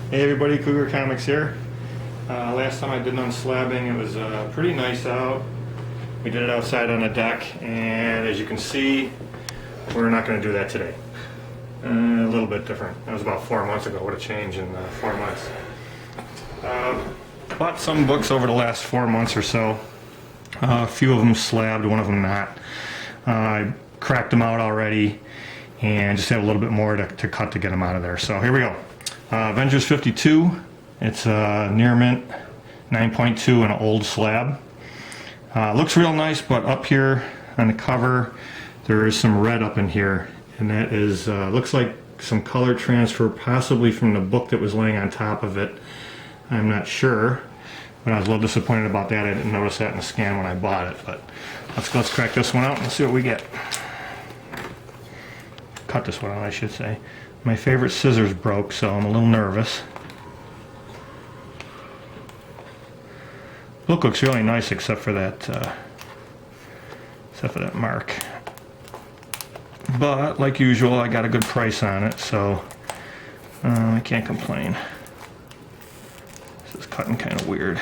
Hey everybody, Cougar Comics here. Last time I did an Un-Slabbing, it was pretty nice out. We did it outside on a deck, and as you can see, we're not going to do that today. A little bit different. That was about 4 months ago. What a change in 4 months. Bought some books over the last 4 months or so. A few of them slabbed, one of them not. I cracked them out already, and just have a little bit more to cut to get them out of there. So here we go. Avengers 52, it's near mint, 9.2 and an old slab. Looks real nice, but up here on the cover there is some red up in here, and that is looks like some color transfer, possibly from the book that was laying on top of it. I'm not sure, but I was a little disappointed about that. I didn't notice that in the scan when I bought it, but let's crack this one out and see what we get. Cut this one out, I should say. My favorite scissors broke, so I'm a little nervous. Book looks really nice, except for that mark. But like usual, I got a good price on it, so I can't complain. This is cutting kind of weird.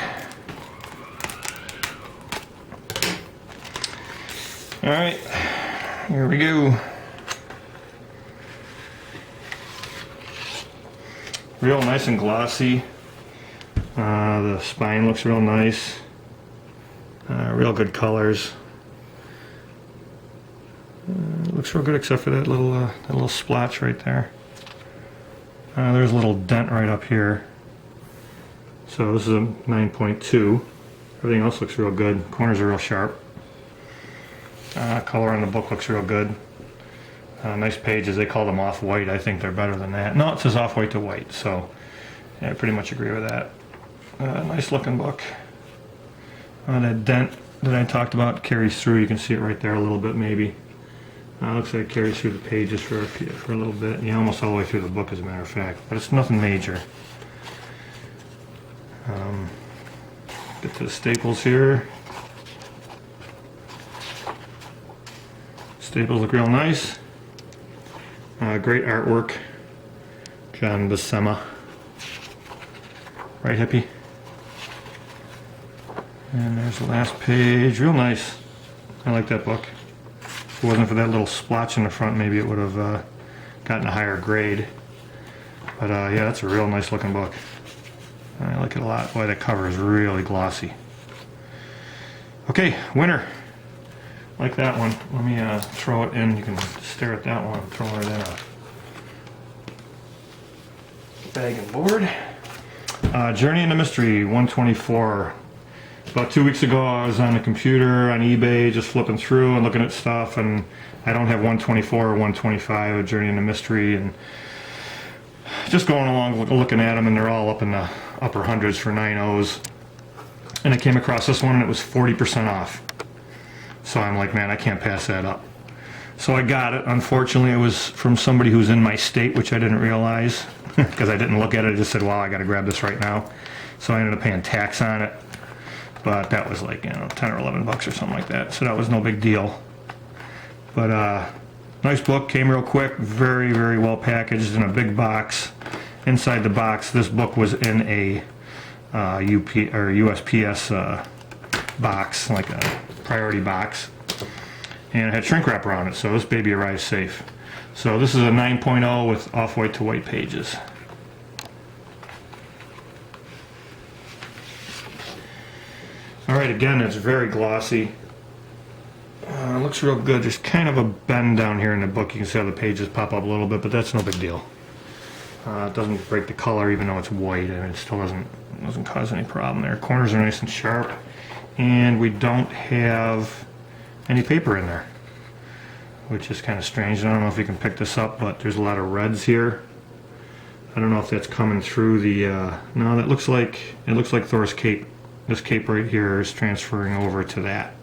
All right, here we go. Real nice and glossy. The spine looks real nice. Real good colors. Looks real good except for that little splotch right there. There's a little dent right up here. So this is a 9.2. Everything else looks real good. Corners are real sharp. Color on the book looks real good. Nice pages. They call them off-white. I think they're better than that. No, it says off-white to white, so yeah, I pretty much agree with that. Nice looking book. That dent that I talked about carries through. You can see it right there a little bit, maybe. Looks like it carries through the pages for a little bit. Yeah, almost all the way through the book, as a matter of fact. But it's nothing major. Get to the staples here. Staples look real nice. Great artwork. John Buscema. Right, hippie? And there's the last page. Real nice. I like that book. If it wasn't for that little splotch in the front, maybe it would have gotten a higher grade. But yeah, that's a real nice looking book. I like it a lot. Boy, that cover is really glossy. Okay, winner. Like that one. Let me throw it in. You can stare at that one. I'm throwing it in a bag and board. Journey into Mystery 124. About 2 weeks ago, I was on the computer on eBay, just flipping through and looking at stuff, and I don't have 124 or 125 of Journey into Mystery, and just going along looking at them, and they're all up in the upper hundreds for 9.0s. And I came across this one, and it was 40% off. So I'm like, man, I can't pass that up. So I got it. Unfortunately, it was from somebody who's in my state, which I didn't realize because I didn't look at it. I just said, wow, I got to grab this right now. So I ended up paying tax on it. But that was like, 10 or 11 bucks or something like that. So that was no big deal. But nice book. Came real quick. Very, very well packaged in a big box. Inside the box, this book was in a USPS box, like a priority box, and it had shrink wrap around it, so this baby arrives safe. So this is a 9.0 with off-white to white pages. Alright, again, it's very glossy. Looks real good. There's kind of a bend down here in the book. You can see how the pages pop up a little bit, but that's no big deal. It doesn't break the color even though it's white. I mean, it still doesn't cause any problem there. Corners are nice and sharp. And we don't have any paper in there, which is kind of strange. I don't know if you can pick this up, but there's a lot of reds here. I don't know if that's coming through the no, that looks like Thor's cape. This cape right here is transferring over to that.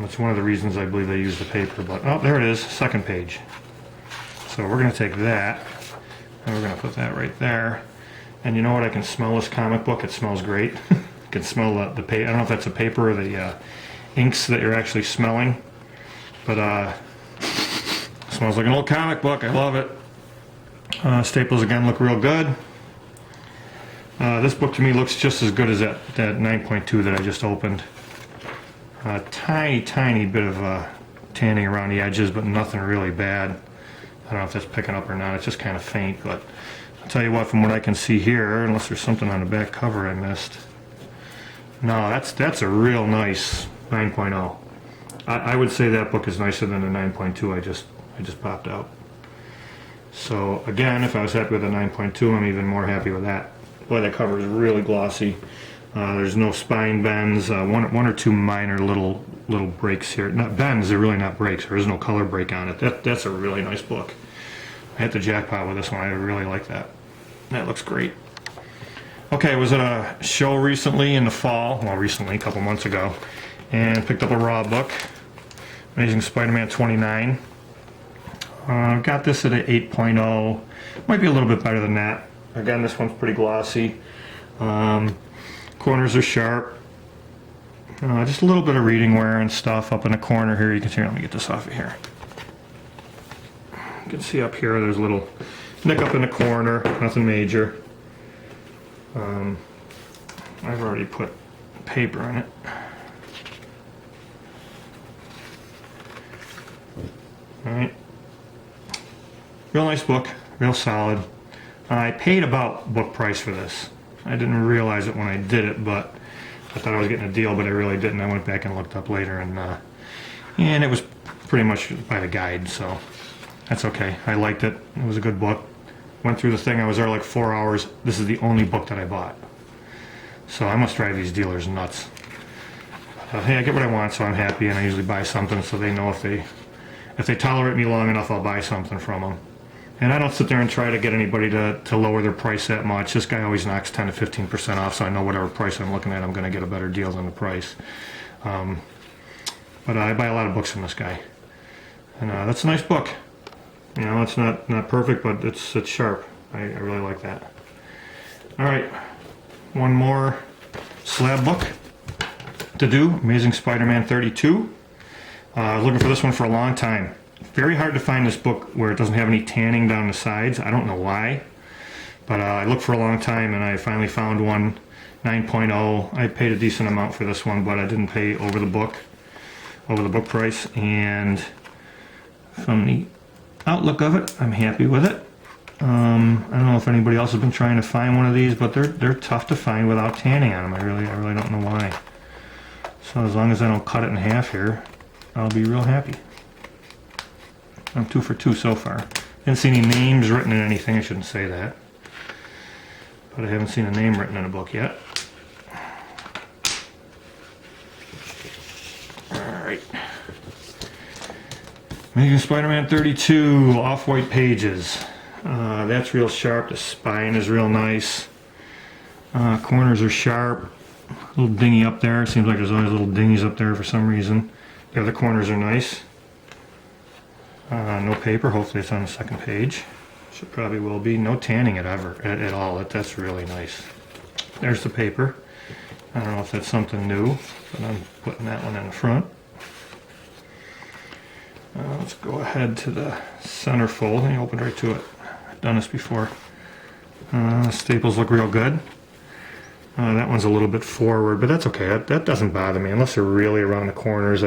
It's one of the reasons I believe they use the paper, but oh, there it is, second page. So we're going to take that and we're going to put that right there. And you know what? I can smell this comic book. It smells great. You can smell the paper. I don't know if that's the paper or the inks that you're actually smelling, but it smells like an old comic book. I love it. Staples again look real good. This book to me looks just as good as that 9.2 that I just opened. A tiny bit of tanning around the edges, but nothing really bad. I don't know if that's picking up or not. It's just kind of faint, but I'll tell you what, from what I can see here, unless there's something on the back cover I missed. No, that's a real nice 9.0. I would say that book is nicer than the 9.2 I just popped out. So again, if I was happy with the 9.2, I'm even more happy with that. Boy, that cover is really glossy. There's no spine bends. One or two minor little breaks here. Not bends, they're really not breaks. There is no color break on it. That's a really nice book. I hit the jackpot with this one. I really like that. That looks great. Okay, I was at a show recently in the fall. Well, recently, a couple months ago, and picked up a raw book, Amazing Spider-Man 29. Got this at an 8.0. Might be a little bit better than that. Again, this one's pretty glossy. Corners are sharp. Just a little bit of reading wear and stuff up in the corner here. You can see, let me get this off of here. You can see up here there's a little nick up in the corner, nothing major. I've already put paper in it. Alright. Real nice book, real solid. I paid about book price for this. I didn't realize it when I did it, but I thought I was getting a deal, but I really didn't. I went back and looked up later, and it was pretty much by the guide, so that's okay. I liked it. It was a good book. Went through the thing. I was there like 4 hours. This is the only book that I bought. So I must drive these dealers nuts. Hey, I get what I want, so I'm happy, and I usually buy something so they know if they tolerate me long enough, I'll buy something from them. And I don't sit there and try to get anybody to lower their price that much. This guy always knocks 10 to 15% off, so I know whatever price I'm looking at, I'm going to get a better deal than the price. But I buy a lot of books from this guy. And that's a nice book. You know, it's not perfect, but it's sharp. I really like that. All right, one more slab book to do. Amazing Spider-Man 32. I was looking for this one for a long time. Very hard to find this book where it doesn't have any tanning down the sides. I don't know why, but I looked for a long time and I finally found one, 9.0. I paid a decent amount for this one, but I didn't pay over the book price. And from the outlook of it, I'm happy with it. I don't know if anybody else has been trying to find one of these, but they're tough to find without tanning on them. I really don't know why. So as long as I don't cut it in half here, I'll be real happy. I'm 2 for 2 so far. Didn't see any names written in anything. I shouldn't say that, but I haven't seen a name written in a book yet. Alright. Amazing Spider-Man 32, off-white pages. That's real sharp. The spine is real nice. Corners are sharp. A little dingy up there. Seems like there's always little dingies up there for some reason. The other corners are nice. No paper. Hopefully it's on the second page. Should probably will be. No tanning at all. That's really nice. There's the paper. I don't know if that's something new, but I'm putting that one in the front. Let's go ahead to the centerfold. I opened right to it. I've done this before. Staples look real good. That one's a little bit forward, but that's okay. That doesn't bother me unless they're really around the corners.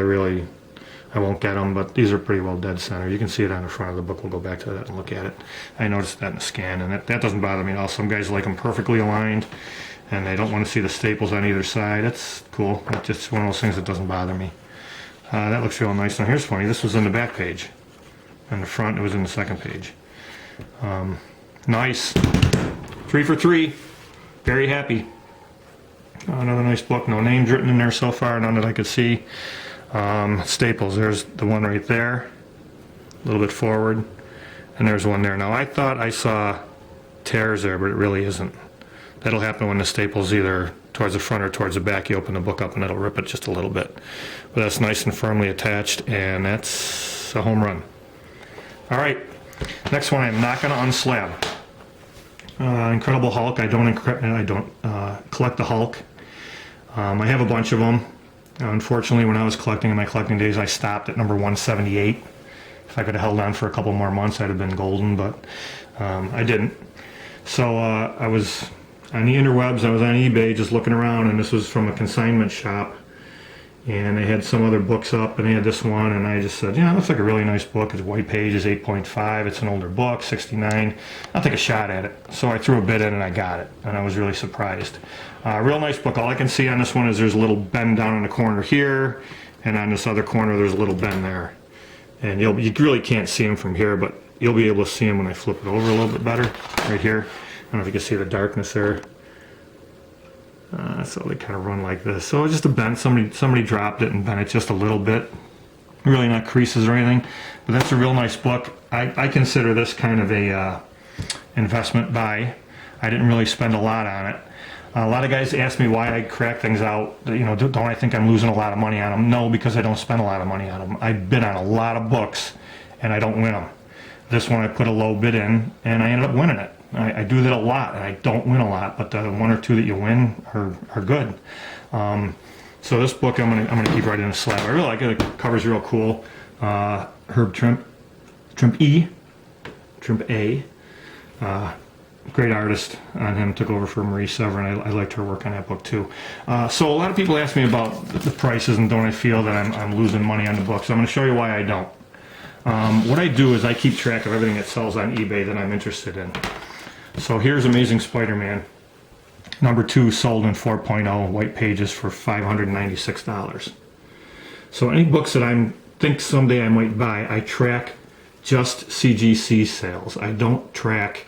I won't get them, but these are pretty well dead center. You can see it on the front of the book. We'll go back to that and look at it. I noticed that in the scan, and that doesn't bother me at all. Some guys like them perfectly aligned, and they don't want to see the staples on either side. That's cool. It's just one of those things that doesn't bother me. That looks real nice. Now here's funny. This was in the back page. In the front, it was in the second page. Nice. 3 for 3. Very happy. Another nice book. No names written in there so far, none that I could see. Staples, there's the one right there, a little bit forward, and there's one there. Now I thought I saw tears there, but it really isn't. That'll happen when the staples either towards the front or towards the back. You open the book up and it'll rip it just a little bit. But that's nice and firmly attached, and that's a home run. All right, next one I'm not going to unslab. Incredible Hulk. I don't collect the Hulk. I have a bunch of them. Unfortunately, when I was collecting in my collecting days, I stopped at number 178. If I could have held on for a couple more months, I'd have been golden, but I didn't. So I was on the interwebs, I was on eBay just looking around, and this was from a consignment shop. And they had some other books up, and they had this one, and I just said, yeah, it looks like a really nice book. It's white pages, 8.5. It's an older book, 69. I'll take a shot at it. So I threw a bid in, and I got it, and I was really surprised. Real nice book. All I can see on this one is there's a little bend down in the corner here, and on this other corner there's a little bend there. And you really can't see them from here, but you'll be able to see them when I flip it over a little bit better, right here. I don't know if you can see the darkness there. So they kind of run like this. So it's just a bend. Somebody dropped it and bent it just a little bit. Really not creases or anything. But that's a real nice book. I consider this kind of a investment buy. I didn't really spend a lot on it. A lot of guys ask me why I crack things out. You know, don't I think I'm losing a lot of money on them? No, because I don't spend a lot of money on them. I bid on a lot of books and I don't win them. This one I put a low bid in and I ended up winning it. I do that a lot, and I don't win a lot, but the one or two that you win are good. So this book I'm gonna keep right in a slab. I really like it. The cover's real cool. Herb Trimp A. Great artist on him. Took over for Marie Severin. I liked her work on that book too. So a lot of people ask me about the prices and don't I feel that I'm losing money on the book. So I'm going to show you why I don't. What I do is I keep track of everything that sells on eBay that I'm interested in. So here's Amazing Spider-Man, number 2, sold in 4.0, white pages for $596. So any books that I think someday I might buy, I track just CGC sales. I don't track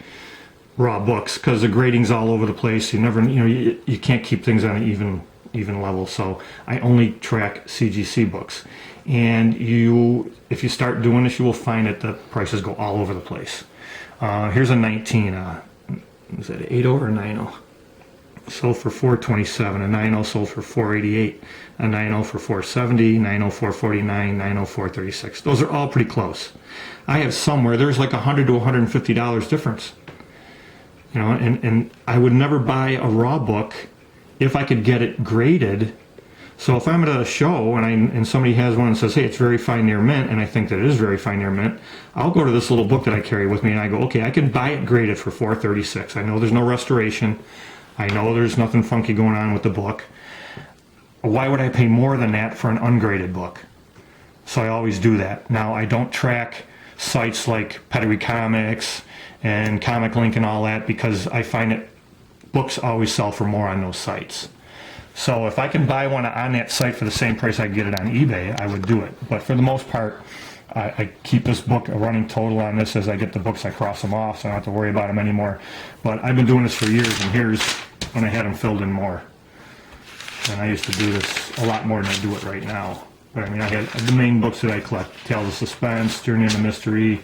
raw books because the grading's all over the place. You can't keep things on an even level. So I only track CGC books. And if you start doing this, you will find that the prices go all over the place. Here's a 19. Is that 8.0 or 9.0? Sold for $427. A 9.0 sold for $488. A 9.0 for $470. 9.0 $449. 9.0 $436. Those are all pretty close. I have somewhere there's like $100 to $150 difference. You know, and I would never buy a raw book if I could get it graded. So if I'm at a show and somebody has one and says, hey, it's very fine near mint, and I think that it is very fine near mint, I'll go to this little book that I carry with me and I go, okay, I can buy it graded for $436. I know there's no restoration. I know there's nothing funky going on with the book. Why would I pay more than that for an ungraded book? So I always do that. Now, I don't track sites like Pedigree Comics and Comic Link and all that because I find that books always sell for more on those sites. So if I can buy one on that site for the same price I get it on eBay, I would do it. But for the most part, I keep this book a running total on this. As I get the books, I cross them off, so I don't have to worry about them anymore. But I've been doing this for years, and here's when I had them filled in more. And I used to do this a lot more than I do it right now. But I mean, I had the main books that I collect: Tales of Suspense, Journey into Mystery,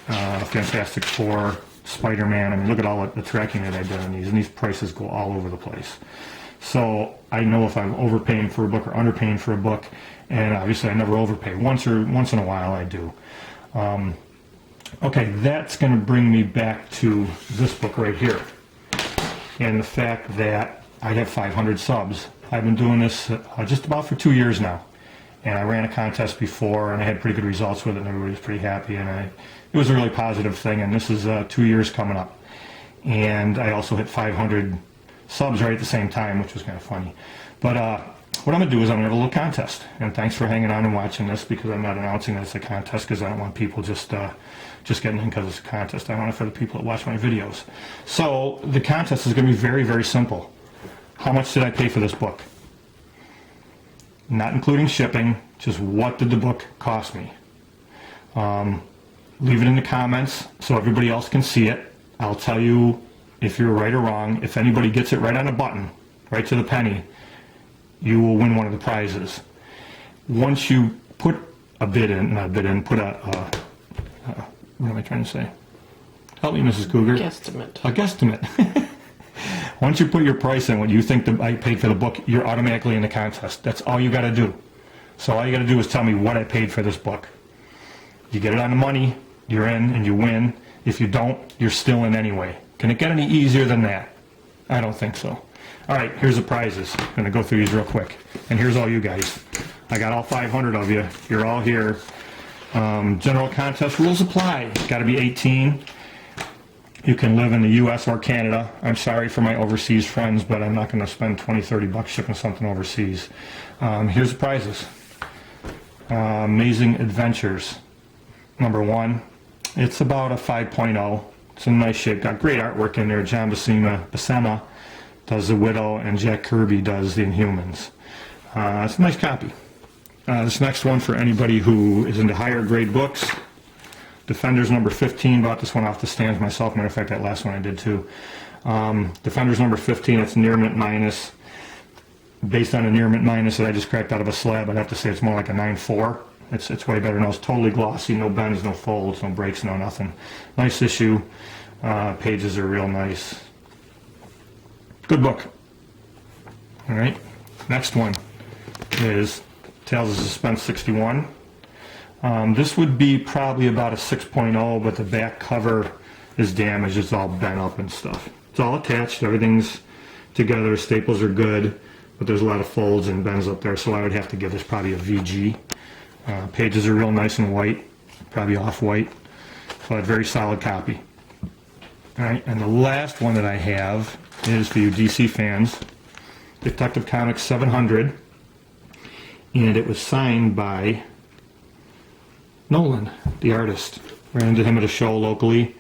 Fantastic Four, Spider-Man. I mean, look at all the tracking that I did on these, and these prices go all over the place. So I know if I'm overpaying for a book or underpaying for a book, and obviously I never overpay. Once in a while I do. Okay, that's going to bring me back to this book right here, and the fact that I have 500 subs. I've been doing this just about for 2 years now, and I ran a contest before, and I had pretty good results with it, and everybody was pretty happy, and it was a really positive thing. And this is 2 years coming up, and I also hit 500 subs right at the same time, which was kind of funny. But what I'm going to do is I'm going to have a little contest. And thanks for hanging on and watching this, because I'm not announcing that it's a contest because I don't want people just getting in because it's a contest. I want it for the people that watch my videos. So the contest is going to be very, very simple. How much did I pay for this book? Not including shipping, just what did the book cost me? Leave it in the comments so everybody else can see it. I'll tell you if you're right or wrong. If anybody gets it right on a button, right to the penny, you will win one of the prizes. Once you put a bid in, put what am I trying to say? Help me, Mrs. Cougar. Guesstimate. A guesstimate. Once you put your price in, what you think I paid for the book, you're automatically in the contest. That's all you got to do. So all you got to do is tell me what I paid for this book. You get it on the money, you're in and you win. If you don't, you're still in anyway. Can it get any easier than that? I don't think so. All right, here's the prizes. I'm going to go through these real quick. And here's all you guys. I got all 500 of you. You're all here. General contest rules apply. Got to be 18. You can live in the U.S. or Canada. I'm sorry for my overseas friends, but I'm not going to spend 20, 30 bucks shipping something overseas. Here's the prizes. Amazing Adventures, number 1. It's about a 5.0. It's in nice shape. Got great artwork in there. John Buscema does The Widow, and Jack Kirby does The Inhumans. It's a nice copy. This next one for anybody who is into higher grade books. Defenders number 15. Bought this one off the stands myself. Matter of fact, that last one I did too. Defenders number 15. It's near mint minus. Based on a near mint minus that I just cracked out of a slab, I'd have to say it's more like a 9.4. It's way better now. It's totally glossy, no bends, no folds, no breaks, no nothing. Nice issue. Pages are real nice. Good book. All right. Next one is Tales of Suspense 61. This would be probably about a 6.0, but the back cover is damaged. It's all bent up and stuff. It's all attached. Everything's together. Staples are good, but there's a lot of folds and bends up there, so I would have to give this probably a VG. Pages are real nice and white, probably off-white, so a very solid copy. All right, and the last one that I have is for you DC fans, Detective Comics 700, and it was signed by Nolan, the artist. Ran into him at a show locally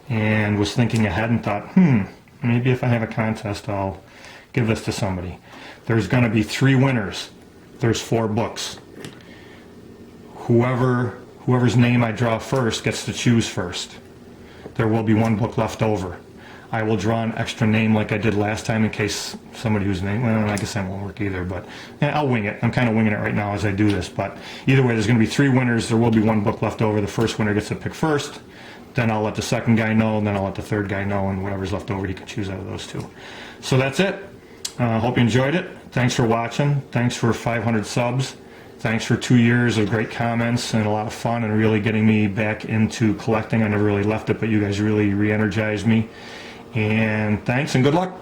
and was thinking ahead and thought, maybe if I have a contest, I'll give this to somebody. There's going to be 3 winners. There's 4 books. Whoever's name I draw first gets to choose first. There will be 1 book left over. I will draw an extra name like I did last time in case somebody whose name, well, I guess that won't work either, but I'll wing it. I'm kind of winging it right now as I do this, but either way, there's going to be 3 winners. There will be 1 book left over. The first winner gets to pick first. Then I'll let the second guy know, and then I'll let the third guy know, and whatever's left over, he can choose out of those 2. So that's it. Hope you enjoyed it. Thanks for watching. Thanks for 500 subs. Thanks for 2 years of great comments and a lot of fun and really getting me back into collecting. I never really left it, but you guys really re-energized me. And thanks and good luck.